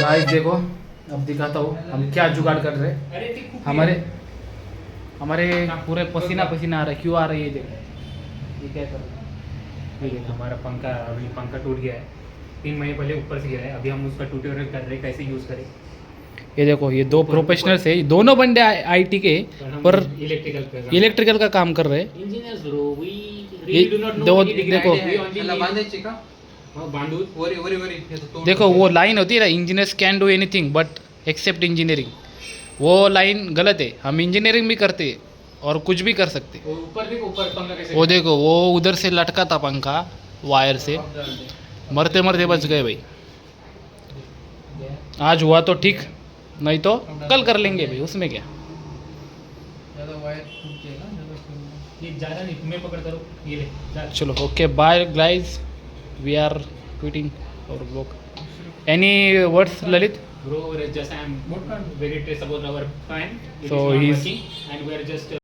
Guys देखो, अब दिखाता हूँ हम क्या जुगाड़ कर रहे हैं। हमारे पूरे पसीना पसीना आ रहा है। क्यों आ रही है देखो, ये क्या कर रहे हैं। ये देखो हमारा पंखा, अभी पंखा टूट गया है। 3 महीने पहले ऊपर से गिरा है। अभी हम उसका ट्यूटोरियल कर रहे हैं कैसे यूज़ करें। ये देखो, ये दो प्रोफेशनल्स है, दोनों बंदे आईटी के, पर इलेक्ट्रिकल का काम कर रहे हैं। इंजीनियर्स ब्रो, वी ये रियली डू नॉट नो दो एनी डिग्री। देखो, बांधायचे का बांधू वरी वरी वरी हे तो तोंड देखो वो लाइन होती है ना, engineers can do anything but except engineering, वो लाइन गलत है। हम इंजीनियरिंग भी करते हैं और कुछ भी कर सकते। ऊपर देखो, ऊपर पंखा कैसे वो देखो, वो उधर से लटका था पंखा वायर से, मरते मरते बच गए भाई। आज हुआ तो ठीक, नहीं तो कल कर लेंगे भाई, उसमें क्या। ज्यादा वायर टूट जाएगा ज्यादा फिर ये ज़्यादा नहीं, तुम्हें पकड़ता रहो। ये ले जा। चलो okay, bye guys, we are quitting our blog. Any words Lalit? Bro, just I am very stressed about our time. It So is not he's- working and we are just